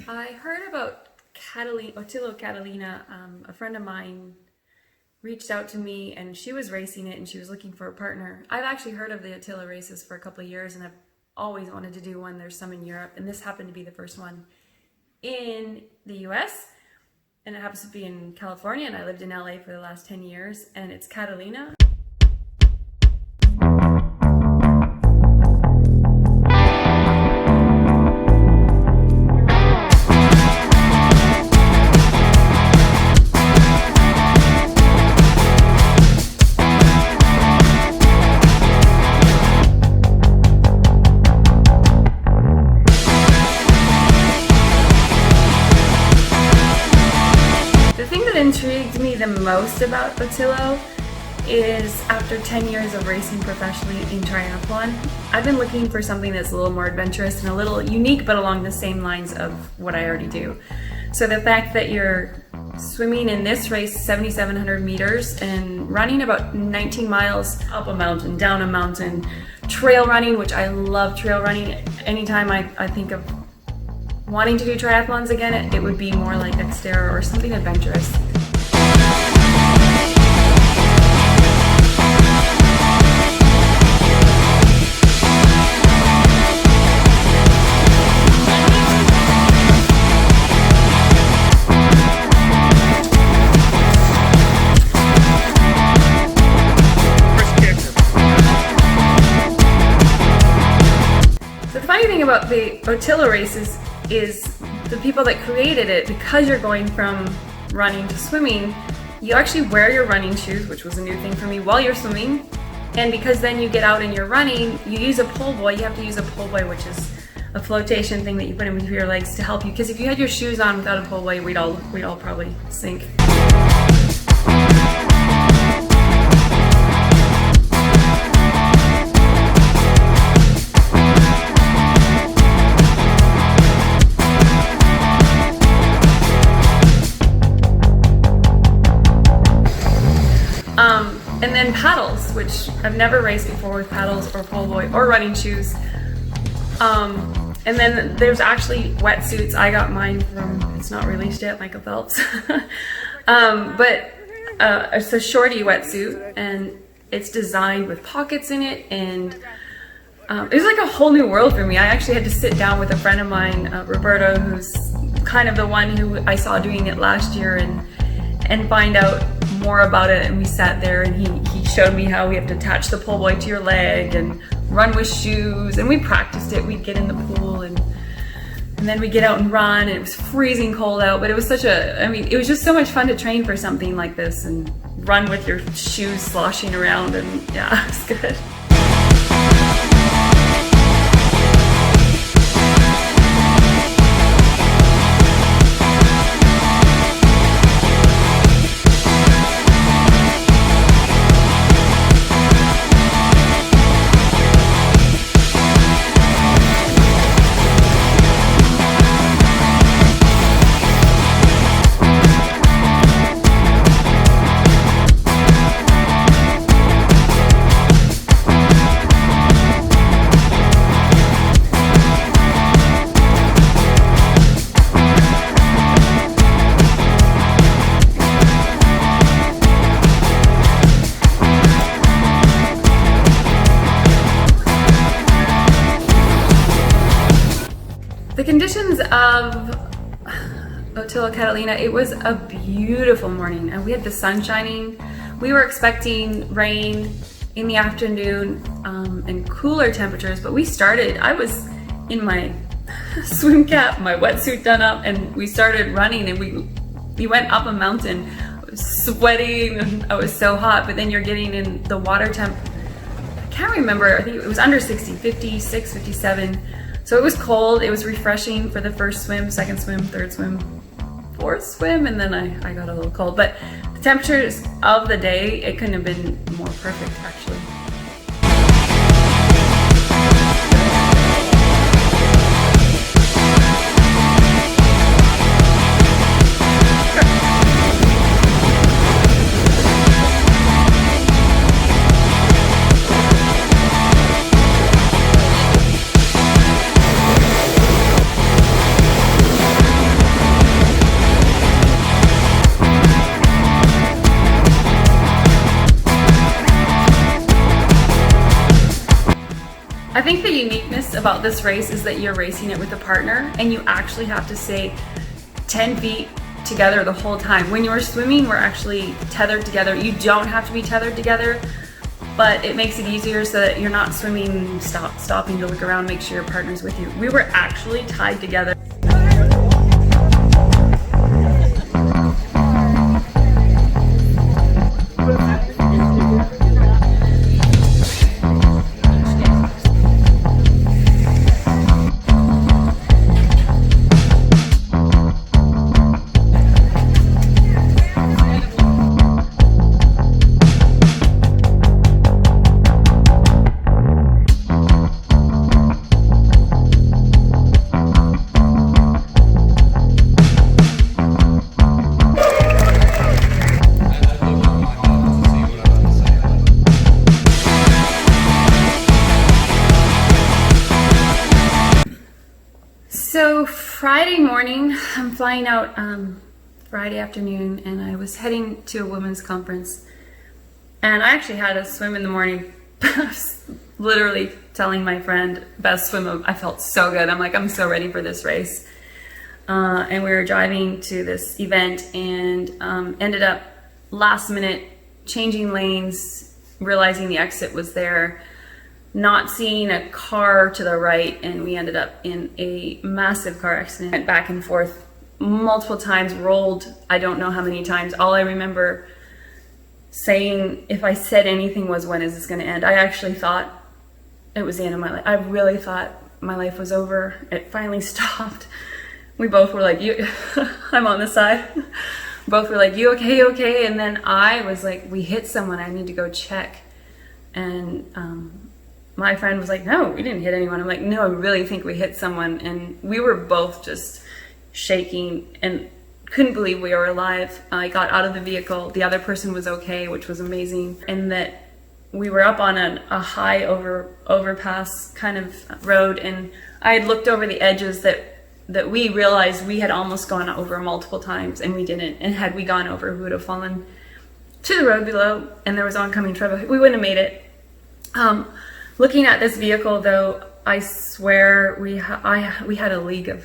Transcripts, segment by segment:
I heard about Otillo Catalina. A friend of mine reached out to me and she was racing it and she was looking for a partner. I've actually heard of the Otillo races for a couple of years and I've always wanted to do one. There's some in Europe and this happened to be the first one in the US, and it happens to be in California, and I lived in LA for the last 10 years, and it's Catalina. Intrigued me the most about Otillo is after 10 years of racing professionally in triathlon, I've been looking for something that's a little more adventurous and a little unique, but along the same lines of what I already do. So the fact that you're swimming in this race 7,700 meters and running about 19 miles up a mountain, down a mountain, trail running, which I love trail running. Anytime I think of wanting to do triathlons again, it would be more like Xterra or something adventurous. So the funny thing about the Otillo races is the people that created it, because you're going from running to swimming, you actually wear your running shoes, which was a new thing for me, while you're swimming. And because then you get out and you're running, you use a pull buoy. You have to use a pull buoy, which is a flotation thing that you put in between your legs to help you. Because if you had your shoes on without a pull buoy, we'd all probably sink. And then paddles, which I've never raced before with paddles or pull buoy or running shoes. And then there's actually wetsuits. I got mine from, it's not released yet, Michael Phelps. But it's a shorty wetsuit and it's designed with pockets in it, and it was like a whole new world for me. I actually had to sit down with a friend of mine, Roberta, who's kind of the one who I saw doing it last year, and find out more about it. And we sat there and he showed me how we have to attach the pull buoy to your leg and run with shoes, and we practiced it. We'd get in the pool and then we'd get out and run, and it was freezing cold out, but it was it was just so much fun to train for something like this and run with your shoes sloshing around, and yeah, it was good. The conditions of Otillo Catalina, it was a beautiful morning and we had the sun shining. We were expecting rain in the afternoon and cooler temperatures, but I was in my swim cap, my wetsuit done up, and we started running, and we went up a mountain. I was sweating and I was so hot, but then you're getting in the water temp, I can't remember, I think it was under 60, 56, 57. So it was cold, it was refreshing for the first swim, second swim, third swim, fourth swim, and then I got a little cold. But the temperatures of the day, it couldn't have been more perfect, actually. I think the uniqueness about this race is that you're racing it with a partner and you actually have to stay 10 feet together the whole time. When you're swimming, we're actually tethered together. You don't have to be tethered together, but it makes it easier so that you're not swimming, stopping to look around, make sure your partner's with you. We were actually tied together. So Friday morning, I'm flying out Friday afternoon, and I was heading to a women's conference, and I actually had a swim in the morning. I was literally telling my friend, best swim of, I felt so good. I'm like, I'm so ready for this race. And we were driving to this event and ended up last minute changing lanes, realizing the exit was there, not seeing a car to the right, and we ended up in a massive car accident. Went back and forth multiple times, rolled I don't know how many times. All I remember saying, if I said anything, was, when is this going to end? I actually thought it was the end of my life. I really thought my life was over. It finally stopped. We both were like, you, I'm on the side. Both were like, you okay, you okay? And then I was like, we hit someone, I need to go check. And my friend was like, no, we didn't hit anyone. I'm like, no, I really think we hit someone. And we were both just shaking and couldn't believe we were alive. I got out of the vehicle. The other person was okay, which was amazing. And that we were up on a high overpass kind of road. And I had looked over the edges that we realized we had almost gone over multiple times, and we didn't. And had we gone over, we would have fallen to the road below, and there was oncoming traffic. We wouldn't have made it. Looking at this vehicle, though, I swear we had a league of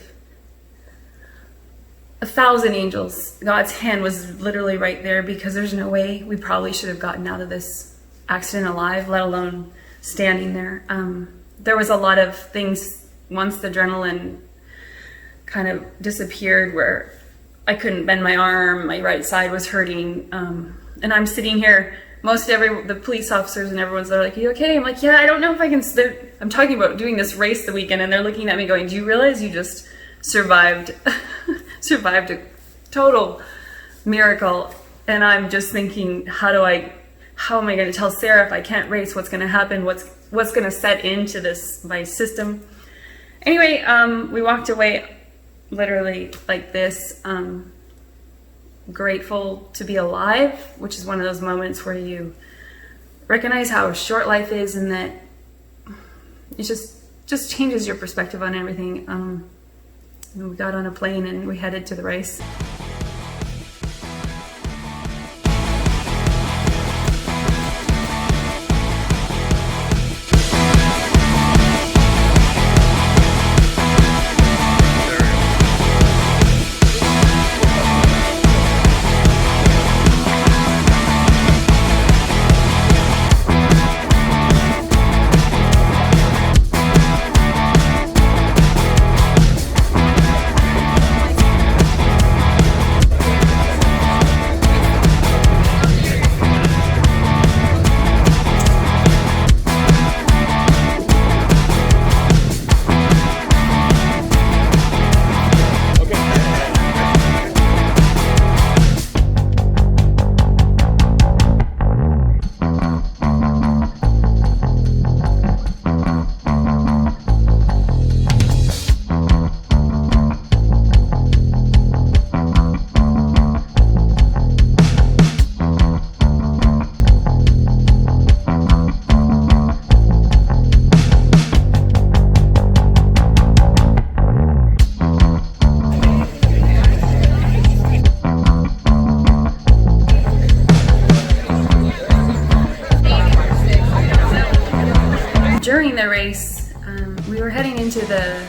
1,000 angels. God's hand was literally right there, because there's no way we probably should have gotten out of this accident alive, let alone standing there. There was a lot of things once the adrenaline kind of disappeared, where I couldn't bend my arm, my right side was hurting, and I'm sitting here. The police officers and everyone's there like, are you okay? I'm like, yeah, I don't know if I can. I'm talking about doing this race the weekend, and they're looking at me going, do you realize you just survived survived a total miracle? And I'm just thinking, how am I going to tell Sarah if I can't race? What's going to happen? What's going to set into my system? Anyway, we walked away literally like this. Grateful to be alive, which is one of those moments where you recognize how short life is, and that it just changes your perspective on everything. And we got on a plane and we headed to the race. During the race, we were heading into the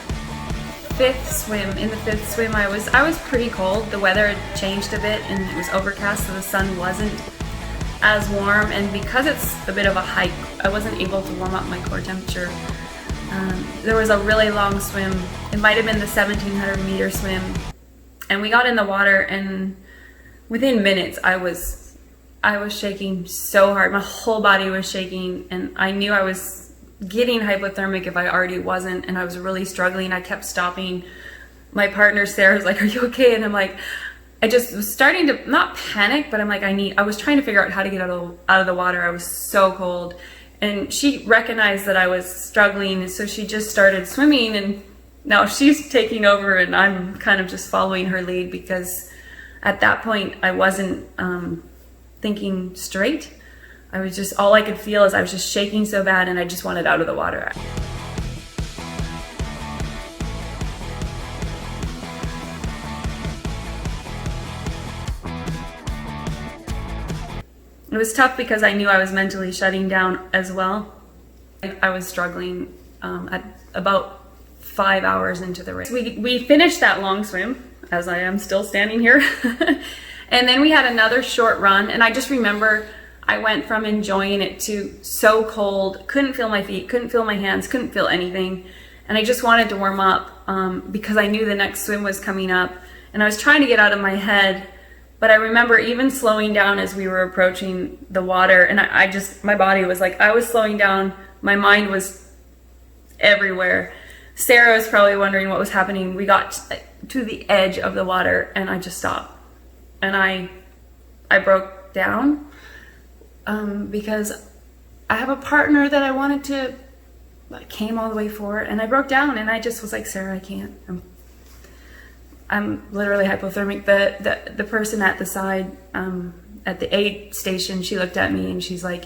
fifth swim. In the fifth swim, I was pretty cold. The weather had changed a bit and it was overcast, so the sun wasn't as warm. And because it's a bit of a hike, I wasn't able to warm up my core temperature. There was a really long swim. It might have been the 1,700 meter swim. And we got in the water, and within minutes, I was shaking so hard. My whole body was shaking, and I knew I was getting hypothermic if I already wasn't, and I was really struggling. I kept stopping. My partner Sarah was like, "Are you okay?" And I'm like, I just was starting to not panic, but I'm like, I was trying to figure out how to get out of the water. I was so cold, and she recognized that I was struggling, so she just started swimming, and now she's taking over, and I'm kind of just following her lead, because at that point I wasn't thinking straight. I was just, all I could feel is I was just shaking so bad, and I just wanted out of the water. It was tough because I knew I was mentally shutting down as well. I was struggling at about 5 hours into the race. We finished that long swim, as I am still standing here. And then we had another short run, and I just remember I went from enjoying it to so cold, couldn't feel my feet, couldn't feel my hands, couldn't feel anything. And I just wanted to warm up because I knew the next swim was coming up, and I was trying to get out of my head. But I remember even slowing down as we were approaching the water, and my body was like, I was slowing down, my mind was everywhere. Sarah was probably wondering what was happening. We got to the edge of the water, and I just stopped. And I broke down because I have a partner that I wanted to, I came all the way for, and I broke down, and I just was like, Sarah, I can't. I'm literally hypothermic. The person at the side, at the aid station, she looked at me and she's like,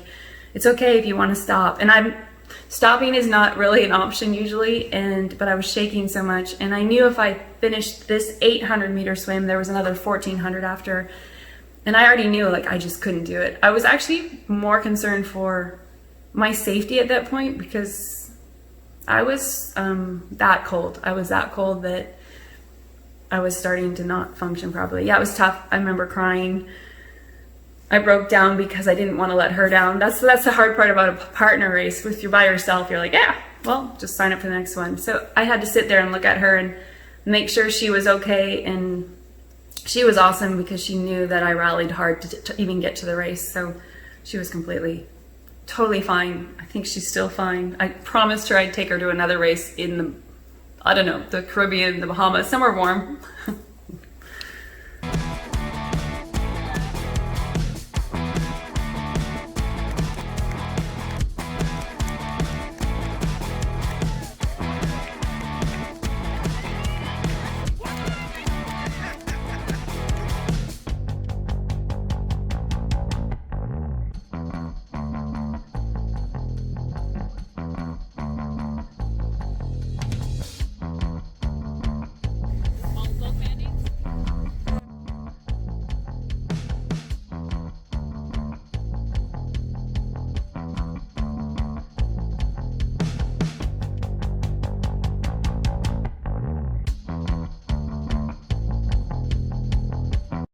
it's okay if you want to stop. And stopping is not really an option usually, but I was shaking so much, and I knew if I finished this 800 meter swim, there was another 1,400 after, and I already knew, like, I just couldn't do it. I was actually more concerned for my safety at that point, because I was that cold. I was that cold that I was starting to not function properly. Yeah, it was tough. I remember crying. I broke down because I didn't want to let her down. That's the hard part about a partner race. If you're by yourself, you're like, yeah, well, just sign up for the next one. So I had to sit there and look at her and make sure she was okay. And she was awesome because she knew that I rallied hard to even get to the race. So she was totally fine. I think she's still fine. I promised her I'd take her to another race in the Caribbean, the Bahamas, somewhere warm.